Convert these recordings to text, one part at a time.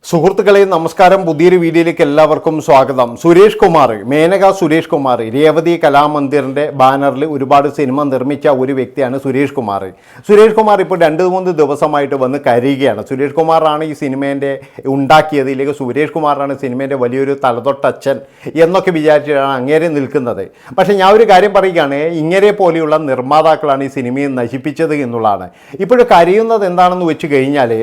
സുഹൃത്തുക്കളെ നമസ്കാരം. പുതിയൊരു വീഡിയോയിലേക്ക് എല്ലാവർക്കും സ്വാഗതം. സുരേഷ് കുമാർ, മേനക സുരേഷ് കുമാർ, രേവതി കലാമന്ദിറിൻ്റെ ബാനറിൽ ഒരുപാട് സിനിമ നിർമ്മിച്ച ഒരു വ്യക്തിയാണ് സുരേഷ് കുമാർ. സുരേഷ് കുമാർ ഇപ്പോൾ 2-3 ദിവസമായിട്ട് വന്ന് കരയുകയാണ്. സുരേഷ് കുമാറാണ് ഈ സിനിമേൻ്റെ ഉണ്ടാക്കിയത്, ഇല്ലെങ്കിൽ സുരേഷ് കുമാറാണ് സിനിമേൻ്റെ വലിയൊരു തലതൊട്ടച്ഛൻ എന്നൊക്കെ വിചാരിച്ചിട്ടാണ് അങ്ങേരെ നിൽക്കുന്നത്. പക്ഷേ ഞാൻ ഒരു കാര്യം പറയുകയാണ്, ഇങ്ങനെ പോലെയുള്ള നിർമ്മാതാക്കളാണ് ഈ സിനിമയെ നശിപ്പിച്ചത് എന്നുള്ളതാണ്. ഇപ്പോഴും കരയുന്നത് എന്താണെന്ന് വെച്ച് കഴിഞ്ഞാൽ,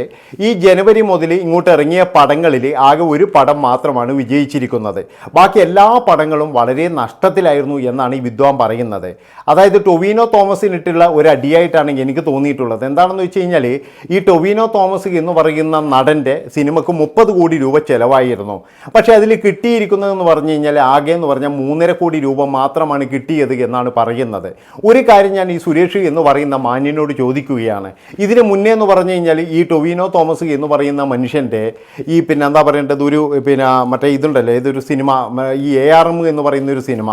ഈ ജനുവരി മുതൽ ഇങ്ങോട്ട് ഇറങ്ങിയ പടങ്ങളിൽ ആകെ ഒരു പടം മാത്രമാണ് വിജയിച്ചിരിക്കുന്നത്. ബാക്കി എല്ലാ പടങ്ങളും വളരെ നഷ്ടത്തിലായിരുന്നു എന്നാണ് ഈ വിദ്വാൻ പറയുന്നത്. അതായത് ടൊവിനോ തോമസിനിട്ടുള്ള ഒരു അടിയായിട്ടാണ് എനിക്ക് തോന്നിയിട്ടുള്ളത്. എന്താണെന്ന് വെച്ച് കഴിഞ്ഞാൽ, ഈ ടൊവിനോ തോമസ് എന്ന് പറയുന്ന നടൻ്റെ സിനിമക്ക് 30 കോടി രൂപ ചിലവായിരുന്നു. പക്ഷേ അതിൽ കിട്ടിയിരിക്കുന്നതെന്ന് പറഞ്ഞു കഴിഞ്ഞാൽ ആകെ എന്ന് പറഞ്ഞാൽ 3.5 കോടി രൂപ മാത്രമാണ് കിട്ടിയത് എന്നാണ് പറയുന്നത്. ഒരു കാര്യം ഞാൻ ഈ സുരേഷ് എന്ന് പറയുന്ന മാന്യനോട് ചോദിക്കുകയാണ്. ഇതിന് മുന്നേ എന്ന് പറഞ്ഞു കഴിഞ്ഞാൽ ഈ ടൊവിനോ തോമസ് എന്ന് പറയുന്ന മനുഷ്യൻ്റെ ഈ എന്താ പറയേണ്ടത്, ഒരു മറ്റേ ഇതുണ്ടല്ലോ, ഇതൊരു സിനിമ, ഈ ARM എന്ന് പറയുന്നൊരു സിനിമ,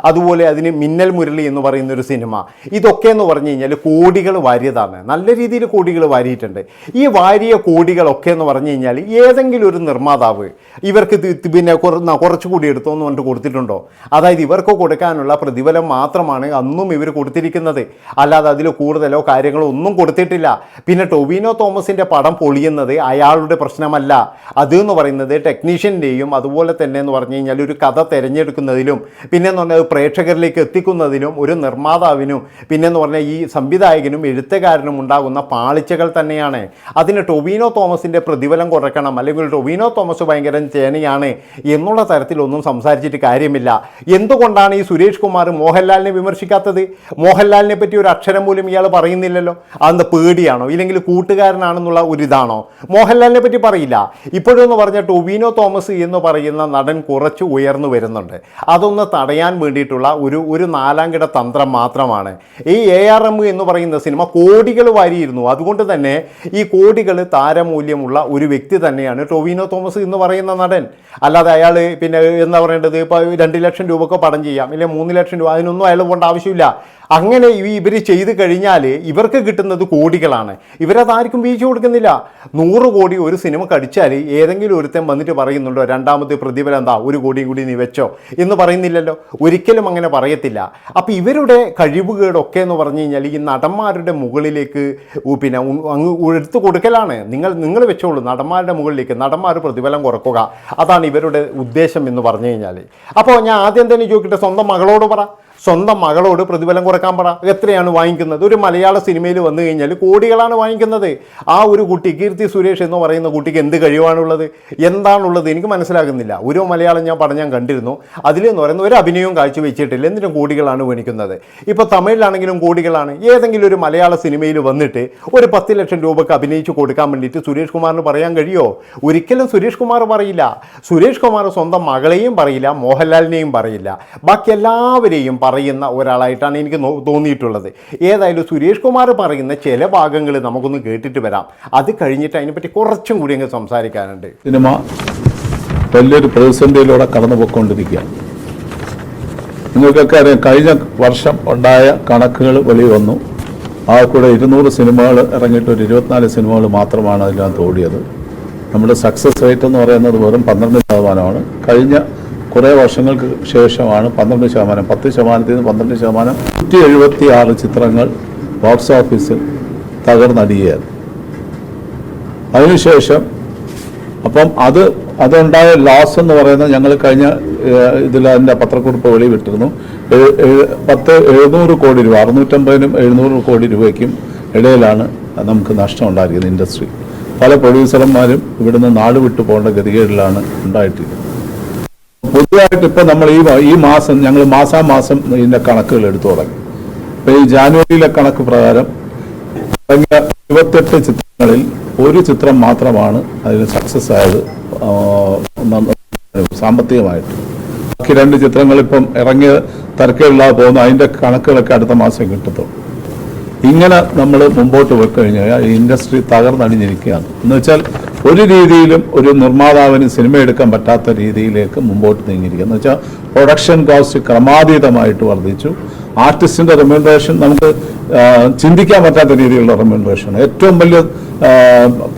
അതുപോലെ അതിന് മിന്നൽ മുരളി എന്ന് പറയുന്നൊരു സിനിമ, ഇതൊക്കെ എന്ന് പറഞ്ഞു കഴിഞ്ഞാൽ കോടികൾ വാരിയതാണ്. നല്ല രീതിയിൽ കോടികൾ വാരിയിട്ടുണ്ട്. ഈ വാരിയ കോടികളൊക്കെ എന്ന് പറഞ്ഞു കഴിഞ്ഞാൽ ഏതെങ്കിലും ഒരു നിർമ്മാതാവ് ഇവർക്ക് കുറച്ചുകൂടി എടുത്തോന്ന് പറഞ്ഞിട്ട് കൊടുത്തിട്ടുണ്ടോ? അതായത് ഇവർക്ക് കൊടുക്കാനുള്ള പ്രതിഫലം മാത്രമാണ് അന്നും ഇവർ കൊടുത്തിരിക്കുന്നത്, അല്ലാതെ അതിൽ കൂടുതലോ കാര്യങ്ങളോ ഒന്നും കൊടുത്തിട്ടില്ല. പിന്നെ ടൊവിനോ തോമസിൻ്റെ പടം പൊളിയുന്നത് അയാളുടെ പ്രശ്നമല്ല. അതെന്ന് പറയുന്നത് ടെക്നീഷ്യൻ്റെയും അതുപോലെ തന്നെ എന്ന് പറഞ്ഞു കഴിഞ്ഞാൽ ഒരു കഥ തിരഞ്ഞെടുക്കുന്നതിലും പിന്നെന്ന് പറഞ്ഞാൽ പ്രേക്ഷകരിലേക്ക് എത്തിക്കുന്നതിനും ഒരു നിർമ്മാതാവിനും പിന്നെന്ന് പറഞ്ഞാൽ ഈ സംവിധായകനും എഴുത്തുകാരനും ഉണ്ടാകുന്ന പാളിച്ചകൾ തന്നെയാണ്. അതിന് ടൊവിനോ തോമസിൻ്റെ പ്രതിഫലം കുറയ്ക്കണം, അല്ലെങ്കിൽ ടൊവിനോ തോമസ് ഭയങ്കര ചേനയാണ് എന്നുള്ള തരത്തിലൊന്നും സംസാരിച്ചിട്ട് കാര്യമില്ല. എന്തുകൊണ്ടാണ് ഈ സുരേഷ് കുമാർ മോഹൻലാലിനെ വിമർശിക്കാത്തത്? മോഹൻലാലിനെ പറ്റി ഒരു അക്ഷരം പോലും ഇയാൾ പറയുന്നില്ലല്ലോ. അതെന്താ, പേടിയാണോ, ഇല്ലെങ്കിൽ കൂട്ടുകാരനാണെന്നുള്ള ഒരു ഇതാണോ? മോഹൻലാലിനെ പറ്റി പറയില്ല. ഇപ്പോഴെന്ന് പറഞ്ഞാൽ ടൊവിനോ തോമസ് എന്ന് പറയുന്ന നടൻ കുറച്ച് ഉയർന്നു വരുന്നുണ്ട്. അതൊന്ന് തടയാൻ വേണ്ടിയിട്ടുള്ള ഒരു നാലാംകിട തന്ത്രം മാത്രമാണ്. ഈ ARM എന്ന് പറയുന്ന സിനിമ കോടികൾ വാരിയിരുന്നു. അതുകൊണ്ട് തന്നെ ഈ കോടികൾ താരമൂല്യമുള്ള ഒരു വ്യക്തി തന്നെയാണ് ടൊവിനോ തോമസ് എന്ന് പറയുന്ന നടൻ. അല്ലാതെ അയാൾ എന്താ പറയേണ്ടത്, ഇപ്പോൾ 2 ലക്ഷം രൂപക്ക് പടം ചെയ്യാം, ഇല്ലെങ്കിൽ 3 ലക്ഷം രൂപ, അതിനൊന്നും അയാൾ കൊണ്ട് ആവശ്യമില്ല. അങ്ങനെ ഇവർ ചെയ്ത് കഴിഞ്ഞാൽ ഇവർക്ക് കിട്ടുന്നത് കോടികളാണ്. ഇവരതാർക്കും വീഴ്ച കൊടുക്കുന്നില്ല. 100 കോടി ഒരു സിനിമ കടിച്ചാൽ ഏതെങ്കിലും ഒരുത്തൻ വന്നിട്ട് പറയുന്നുണ്ടോ രണ്ടാമത്തെ പ്രതിഫലം എന്താ 1 കോടിയും കൂടി നീ വെച്ചോ എന്ന് പറയുന്നില്ലല്ലോ. ഒരിക്കലും അങ്ങനെ പറയത്തില്ല. അപ്പോൾ ഇവരുടെ കഴിവുകളൊക്കെ എന്ന് പറഞ്ഞു കഴിഞ്ഞാൽ ഈ നടന്മാരുടെ മുകളിലേക്ക് അങ്ങ് എടുത്തു കൊടുക്കലാണ്. നിങ്ങൾ വെച്ചോളൂ നടന്മാരുടെ മുകളിലേക്ക്, നടന്മാർ പ്രതിഫലം കുറക്കുക, അതാണ് ഇവരുടെ ഉദ്ദേശം എന്ന് പറഞ്ഞു കഴിഞ്ഞാൽ. അപ്പോൾ ഞാൻ ആദ്യം തന്നെ ചോദിക്കട്ടെ, സ്വന്തം മകളോട് പറ, സ്വന്തം മകളോട് പ്രതിഫലം കുറക്കാൻ പറ. എത്രയാണ് വാങ്ങിക്കുന്നത്? ഒരു മലയാള സിനിമയിൽ വന്നു കഴിഞ്ഞാൽ കോടികളാണ് വാങ്ങിക്കുന്നത്. ആ ഒരു കുട്ടി, കീർത്തി സുരേഷ് എന്ന് പറയുന്ന കുട്ടിക്ക് എന്ത് കഴിവാണുള്ളത്, എന്താണുള്ളത് എനിക്ക് മനസ്സിലാകുന്നില്ല. ഒരു മലയാളം ഞാൻ കണ്ടിരുന്നു, അതിലെന്ന് പറയുന്ന ഒരു അഭിനയവും കാഴ്ചവെച്ചിട്ടില്ല, എന്നിട്ടും കോടികളാണ് മേടിക്കുന്നത്. ഇപ്പോൾ തമിഴിലാണെങ്കിലും കോടികളാണ്. ഏതെങ്കിലും ഒരു മലയാള സിനിമയിൽ വന്നിട്ട് ഒരു 10 ലക്ഷം രൂപക്ക് അഭിനയിച്ച് കൊടുക്കാൻ വേണ്ടിയിട്ട് സുരേഷ് കുമാറിന് പറയാൻ കഴിയുമോ? ഒരിക്കലും സുരേഷ് കുമാർ പറയില്ല. സുരേഷ് കുമാർ സ്വന്തം മകളെയും പറയില്ല, മോഹൻലാലിനെയും പറയില്ല. ബാക്കി എല്ലാവരെയും പറയുന്ന ഒരാളായിട്ടാണ് എനിക്ക് തോന്നിയിട്ടുള്ളത്. ഏതായാലും സുരേഷ് കുമാർ പറയുന്ന ചില ഭാഗങ്ങൾ നമുക്കൊന്ന് കേട്ടിട്ട് വരാം. അത് കഴിഞ്ഞിട്ട് അതിനെപ്പറ്റി കുറച്ചും കൂടി അങ്ങ് സംസാരിക്കാനുണ്ട്. സിനിമ വലിയൊരു പ്രതിസന്ധിയിലൂടെ കടന്നു പോയിക്കൊണ്ടിരിക്കുകയാണ്. നിങ്ങൾക്കൊക്കെ അറിയാം, കഴിഞ്ഞ വർഷം ഉണ്ടായ കണക്കുകൾ വെളി വന്നു. ആ കൂടെ 200 സിനിമകൾ ഇറങ്ങിയിട്ട് ഒരു 24 സിനിമകൾ മാത്രമാണ് അതിനകത്ത് ഓടിയത്. നമ്മുടെ സക്സസ് റേറ്റ് എന്ന് പറയുന്നത് വെറും 12%. കഴിഞ്ഞ കുറേ വർഷങ്ങൾക്ക് ശേഷമാണ് 12%, 10%ൽ നിന്ന് 12%, 176 ചിത്രങ്ങൾ ബോക്സ് ഓഫീസിൽ തകർന്നടിയാണ്. അതിനുശേഷം അപ്പം അതുണ്ടായ ലോസ് എന്ന് പറയുന്നത് ഞങ്ങൾ കഴിഞ്ഞ ഇതിൽ അതിൻ്റെ പത്രക്കുറിപ്പ് വെളിവിട്ടിരുന്നു. 700 കോടി രൂപ, 650-നും 700 കോടി രൂപയ്ക്കും ഇടയിലാണ് നമുക്ക് നഷ്ടം ഉണ്ടായിരിക്കുന്നത്. ഇൻഡസ്ട്രി പല പ്രൊഡ്യൂസർമാരും ഇവിടുന്ന് നാട് വിട്ടു പോകേണ്ട ഗതികേടിലാണ് ഉണ്ടായിട്ടിരിക്കുന്നത്. പുതിയതായിട്ട് ഇപ്പം നമ്മൾ ഈ മാസം ഞങ്ങൾ മാസാമാസം ഇതിൻ്റെ കണക്കുകൾ എടുത്തു തുടങ്ങി. ഇപ്പം ഈ ജാനുവരിയിലെ കണക്ക് പ്രകാരം തുടങ്ങിയ 28 ചിത്രങ്ങളിൽ ഒരു ചിത്രം മാത്രമാണ് അതിൽ സക്സസ് ആയത് സാമ്പത്തികമായിട്ട്. ബാക്കി 2 ചിത്രങ്ങൾ ഇപ്പം ഇറങ്ങിയ തിരക്കേടില്ലാതെ പോകുന്നു. അതിൻ്റെ കണക്കുകളൊക്കെ അടുത്ത മാസം കിട്ടത്തുള്ളൂ. ഇങ്ങനെ നമ്മൾ മുമ്പോട്ട് പോയി കഴിഞ്ഞാൽ ഈ ഇൻഡസ്ട്രി തകർന്നടിഞ്ഞിരിക്കുകയാണ്. എന്ന് വെച്ചാൽ ഒരു രീതിയിലും ഒരു നിർമ്മാതാവിന് സിനിമ എടുക്കാൻ പറ്റാത്ത രീതിയിലേക്ക് മുമ്പോട്ട് നീങ്ങിയിരിക്കുക. എന്ന് വെച്ചാൽ പ്രൊഡക്ഷൻ കോസ്റ്റ് ക്രമാതീതമായിട്ട് വർദ്ധിച്ചു. ആർട്ടിസ്റ്റിൻ്റെ റെമ്യൂണറേഷൻ നമുക്ക് ചിന്തിക്കാൻ പറ്റാത്ത രീതിയിലുള്ള റെമ്യൂണറേഷൻ. ഏറ്റവും വലിയ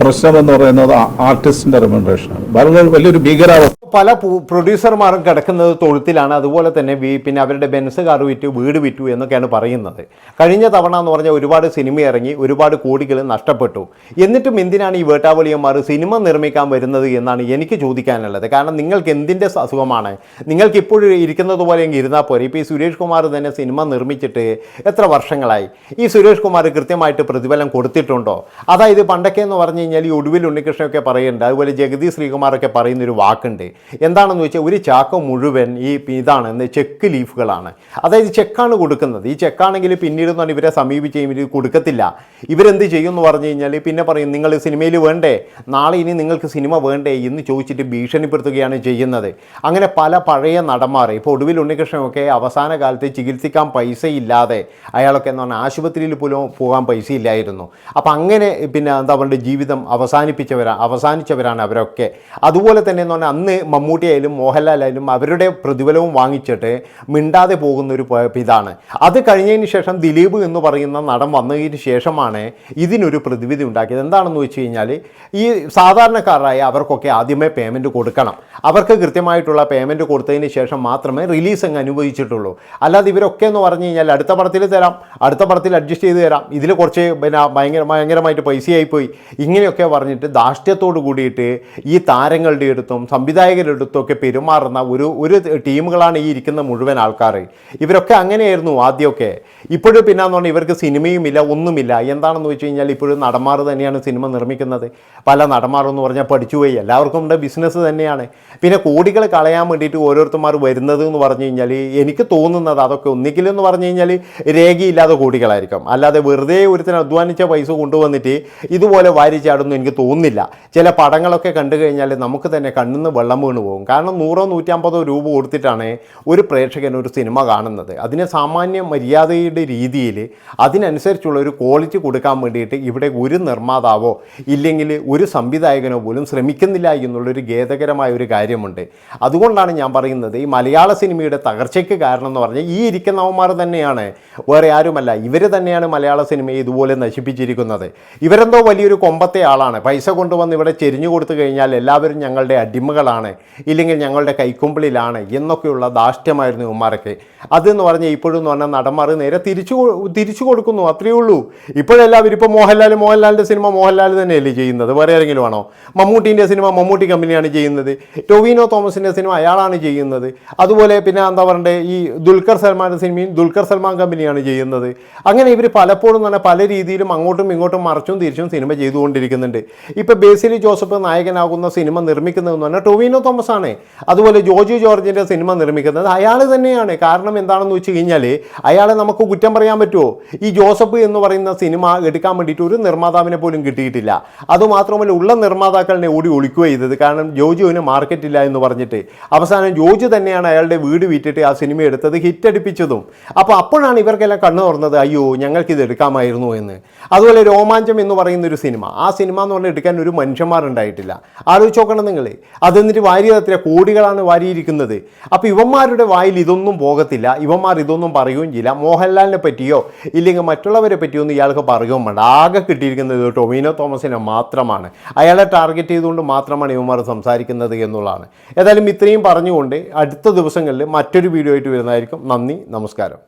പ്രശ്നമെന്ന് പറയുന്നത് ആർട്ടിസ്റ്റിന്റെ റെമ്യൂണറേഷനാണ്. വളരെ വലിയൊരു ഭീകരാവസ്ഥ. പല പ്രൊഡ്യൂസർമാരും കിടക്കുന്നത് തൊഴുത്തിലാണ്. അതുപോലെ തന്നെ പിന്നെ അവരുടെ ബെൻസ് കാർ വിറ്റു, വീട് വിറ്റു എന്നൊക്കെയാണ് പറയുന്നത്. കഴിഞ്ഞ തവണ എന്ന് പറഞ്ഞാൽ ഒരുപാട് സിനിമ ഇറങ്ങി, ഒരുപാത് കോടികൾ നഷ്ടപ്പെട്ടു. എന്നിട്ടും എന്തിനാണ് ഈ വേട്ടാവളിയന്മാർ സിനിമ നിർമ്മിക്കാൻ വരുന്നത് എന്നാണ് എനിക്ക് ചോദിക്കാനുള്ളത്. കാരണം നിങ്ങൾക്ക് എന്തിൻ്റെ അസുഖമാണ്? നിങ്ങൾക്ക് ഇപ്പോഴും ഇരിക്കുന്നത് പോലെ എങ്കിൽ ഇരുന്നാൽ പോരെ. ഇപ്പോൾ ഈ സുരേഷ് കുമാർ തന്നെ സിനിമ നിർമ്മിച്ചിട്ട് എത്ര വർഷങ്ങളായി? ഈ സുരേഷ് കുമാർ കൃത്യമായിട്ട് പ്രതിഫലം കൊടുത്തിട്ടുണ്ടോ? അതായത് പണ്ടൊക്കെ എന്ന് പറഞ്ഞു കഴിഞ്ഞാൽ ഈ ഒടുവിൽ ഉണ്ണികൃഷ്ണനൊക്കെ പറയുന്നുണ്ട്, അതുപോലെ ജഗതി ശ്രീകുമാറൊക്കെ പറയുന്നൊരു വാക്കുണ്ട്. എന്താണെന്ന് വെച്ചാൽ ഒരു ചാക്ക മുഴുവൻ ഈ ഇതാണ് ചെക്ക് ലീഫുകളാണ്. അതായത് ചെക്കാണ് കൊടുക്കുന്നത്. ഈ ചെക്കാണെങ്കിൽ പിന്നീട് ഇവരെ സമീപിച്ച് ഇവർ കൊടുക്കത്തില്ല. ഇവരെന്ത് ചെയ്യും എന്ന് പറഞ്ഞു കഴിഞ്ഞാൽ പിന്നെ പറയും, നിങ്ങൾ സിനിമയിൽ വേണ്ടേ, നാളെ ഇനി നിങ്ങൾക്ക് സിനിമ വേണ്ടേ എന്ന് ചോദിച്ചിട്ട് ഭീഷണിപ്പെടുത്തുകയാണ് ചെയ്യുന്നത്. അങ്ങനെ പല പഴയ നടന്മാർ, ഇപ്പോൾ ഒടുവിൽ ഉണ്ണികൃഷ്ണനൊക്കെ അവസാന കാലത്ത് ചികിത്സിക്കാൻ പൈസയില്ലാതെ അയാളൊക്കെ എന്ന് പറഞ്ഞാൽ ആശുപത്രിയിൽ പോലും പോകാൻ പൈസയില്ലായിരുന്നു. അപ്പം അങ്ങനെ പിന്നെ എന്താ പറയുക, ജീവിതം അവസാനിച്ചവരാണ് അവരൊക്കെ. അതുപോലെ തന്നെ എന്ന് പറഞ്ഞാൽ അന്ന് മമ്മൂട്ടി ആയാലും മോഹൻലാലായാലും അവരുടെ പ്രതിഫലവും വാങ്ങിച്ചിട്ട് മിണ്ടാതെ പോകുന്നൊരു ഇതാണ്. അത് കഴിഞ്ഞതിന് ശേഷം ദിലീപ് എന്ന് പറയുന്ന നടൻ വന്നതിന് ശേഷമാണ് ഇതിനൊരു പ്രതിവിധി ഉണ്ടാക്കിയത്. എന്താണെന്ന് വെച്ച് കഴിഞ്ഞാൽ ഈ സാധാരണക്കാരായ അവർക്കൊക്കെ ആദ്യമേ പേയ്മെൻറ്റ് കൊടുക്കണം. അവർക്ക് കൃത്യമായിട്ടുള്ള പേയ്മെൻറ്റ് കൊടുത്തതിന് ശേഷം മാത്രമേ റിലീസ് അങ്ങ് അനുവദിച്ചിട്ടുള്ളൂ. അല്ലാതെ ഇവരൊക്കെ എന്ന് പറഞ്ഞു കഴിഞ്ഞാൽ അടുത്ത പടത്തിൽ തരാം, അടുത്ത പടത്തിൽ അഡ്ജസ്റ്റ് ചെയ്ത് തരാം, ഇതിൽ കുറച്ച് പിന്നെ ഭയങ്കരമായിട്ട് പൈസയായിപ്പോയി, ഇങ്ങനെയൊക്കെ പറഞ്ഞിട്ട് ധാർഷ്ട്യത്തോട് കൂടിയിട്ട് ഈ താരങ്ങളുടെ അടുത്തും സംവിധായകരുടെ അടുത്തൊക്കെ പെരുമാറുന്ന ഒരു ടീമുകളാണ് ഈ ഇരിക്കുന്ന മുഴുവൻ ആൾക്കാർ. ഇവരൊക്കെ അങ്ങനെയായിരുന്നു ആദ്യമൊക്കെ. ഇപ്പോഴും പിന്നെന്ന് പറഞ്ഞാൽ ഇവർക്ക് സിനിമയുമില്ല, ഒന്നുമില്ല. എന്താണെന്ന് വെച്ച് കഴിഞ്ഞാൽ ഇപ്പോഴും നടന്മാർ തന്നെയാണ് സിനിമ നിർമ്മിക്കുന്നത്. പല നടന്മാരെന്ന് പറഞ്ഞാൽ പഠിച്ചുപോയി, എല്ലാവർക്കും ഉണ്ട്, ബിസിനസ് തന്നെയാണ്. പിന്നെ കോടികൾ കളയാൻ വേണ്ടിയിട്ട് ഓരോരുത്തന്മാർ വരുന്നത് എന്ന് പറഞ്ഞു കഴിഞ്ഞാൽ എനിക്ക് തോന്നുന്നത് അതൊക്കെ ഒന്നിക്കില്ലെന്ന് പറഞ്ഞു കഴിഞ്ഞാൽ രേഖയില്ലാതെ കോടികളായിരിക്കും. അല്ലാതെ വെറുതെ ഒരുത്തിന് അധ്വാനിച്ച പൈസ കൊണ്ടുവന്നിട്ട് ഇതുപോലെ വാരിച്ചാടുന്നു എനിക്ക് തോന്നുന്നില്ല. ചില പടങ്ങളൊക്കെ കണ്ടു കഴിഞ്ഞാൽ നമുക്ക് തന്നെ കണ്ണിന്ന് വെള്ളം വീണ് പോകും. കാരണം 100-150 രൂപ കൊടുത്തിട്ടാണ് ഒരു പ്രേക്ഷകൻ ഒരു സിനിമ കാണുന്നത്. അതിന് സാമാന്യ മര്യാദയുടെ രീതിയിൽ അതിനനുസരിച്ചുള്ള ഒരു ക്വാളിറ്റി കൊടുക്കാൻ വേണ്ടിയിട്ട് ഇവിടെ ഒരു നിർമ്മാതാവോ ഇല്ലെങ്കിൽ ഒരു സംവിധായകനോ പോലും ശ്രമിക്കുന്നില്ല എന്നുള്ളൊരു ഖേദകരമായ ഒരു കാര്യമുണ്ട്. അതുകൊണ്ടാണ് ഞാൻ പറയുന്നത് ഈ മലയാള സിനിമയുടെ തകർച്ചയ്ക്ക് കാരണം എന്ന് പറഞ്ഞാൽ ഈ ഇരിക്കുന്നവന്മാർ തന്നെയാണ്, വേറെ ആരുമല്ല. ഇവർ തന്നെയാണ് മലയാള സിനിമയെ ഇതുപോലെ നശിപ്പിച്ചിരിക്കുന്നത്. ഇവരെന്തോ വലിയൊരു കൊമ്പത്തെ ആളാണ്, പൈസ കൊണ്ടുവന്ന് ഇവിടെ ചെരിഞ്ഞു കൊടുത്തു കഴിഞ്ഞാൽ എല്ലാവരും ഞങ്ങളുടെ അടിമകളാണ്, ഇല്ലെങ്കിൽ ഞങ്ങളുടെ കൈക്കുമ്പിളിലാണ് എന്നൊക്കെയുള്ള ധാർഷ്ട്യമായിരുന്നു ഇവന്മാരൊക്കെ. അതെന്ന് പറഞ്ഞാൽ ഇപ്പോഴും എന്ന് പറഞ്ഞാൽ നടന്മാർ നേരെ തിരിച്ചു കൊടുക്കുന്നു, അത്രയേ ഉള്ളൂ. ഇപ്പോഴെല്ലാവരും ഇപ്പോൾ മോഹൻലാലിൻ്റെ സിനിമ മോഹൻലാൽ തന്നെയല്ലേ ചെയ്യുന്നത്, വേറെ ആരെങ്കിലും ആണോ? മമ്മൂട്ടീൻ്റെ സിനിമ മമ്മൂട്ടി കമ്പനിയാണ് ചെയ്യുന്നത്, ടൊവിനോ തോമസിൻ്റെ സിനിമ അയാളാണ് ചെയ്യുന്നത്. അതുപോലെ പിന്നെ എന്താ പറയണ്ടേ, ഈ ദുൽഖർ സൽമാൻ്റെ സിനിമയും ദുൽഖർ സൽമാൻ കമ്പനിയാണ് ചെയ്യുന്നത്. അങ്ങനെ ഇവർ പലപ്പോഴും തന്നെ പല രീതിയിലും അങ്ങോട്ടും ഇങ്ങോട്ടും മറച്ചും തിരിച്ചും സിനിമ ചെയ്തുകൊണ്ടിരിക്കുന്നുണ്ട്. ഇപ്പോൾ ബേസിലി ജോസഫ് നായകനാകുന്ന സിനിമ നിർമ്മിക്കുന്നതെന്ന് പറഞ്ഞാൽ ടൊവിനോ തോമസ് ആണ്. അതുപോലെ ജോജു ജോർജിൻ്റെ സിനിമ നിർമ്മിക്കുന്നത് അയാൾ തന്നെയാണ്. കാരണം എന്താണെന്ന് വെച്ച് കഴിഞ്ഞാൽ അയാളെ നമുക്ക് കുറ്റം പറയാൻ പറ്റുമോ? ഈ ജോസഫ് എന്ന് പറയുന്ന സിനിമ എടുക്കാൻ വേണ്ടിയിട്ട് ഒരു നിർമ്മാതാവിനെ പോലും കിട്ടിയിട്ടില്ല. അതുമാത്രമല്ല ഉള്ള നിർമ്മാതാക്കളെ ഓടി ഒളിക്കുക ചെയ്തത്. കാരണം ജോജുവിന് മാർക്കറ്റില്ല എന്ന് പറഞ്ഞിട്ട് അവസാനം ജോജു തന്നെയാണ് അയാളുടെ വീട് വിറ്റിട്ട് ആ സിനിമ എടുത്തത്, ഹിറ്റ് അടിപ്പിച്ചതും. അപ്പോൾ അപ്പോഴാണ് ഇവർക്കെല്ലാം കണ്ണു തുറന്നത്, അയ്യോ ഞങ്ങൾക്കിത് എടുക്കാമായിരുന്നു എന്ന്. അതുപോലെ രോമാഞ്ചം എന്ന് പറയുന്നൊരു സിനിമ, ആ സിനിമ എന്ന് പറഞ്ഞാൽ എടുക്കാൻ ഒരു മനുഷ്യന്മാരുണ്ടായിട്ടില്ല. ആലോചിച്ച് നോക്കണം നിങ്ങൾ. അതെന്നിട്ട് വാരിയത്ര കോടികളാണ് വാരിയിരിക്കുന്നത്. അപ്പോൾ ഇവന്മാരുടെ വായിൽ ഇതൊന്നും പോകത്തില്ല, ഇവന്മാർ ഇതൊന്നും പറയുകയും ചെയ്യില്ല. മോഹൻലാലിനെ പറ്റിയോ ഇല്ലെങ്കിൽ മറ്റുള്ളവരെ പറ്റിയോ ഒന്നും ഇയാൾക്ക് പറയുകയും വേണ്ട. ആകെ കിട്ടിയിരിക്കുന്നത് ടൊവിനോ തോമസിനെ മാത്രമാണ്. അയാളെ ടാർഗറ്റ് ചെയ്തുകൊണ്ട് മാത്രമാണ് ഇവന്മാർ സംസാരിക്കുന്നത് എന്നുള്ളതാണ്. ഏതായാലും ഇത്രയും പറഞ്ഞുകൊണ്ട് അടുത്ത ദിവസങ്ങളിൽ മറ്റൊരു വീഡിയോ ആയിട്ട് വരുന്നതായിരിക്കും. നന്ദി, നമസ്കാരം.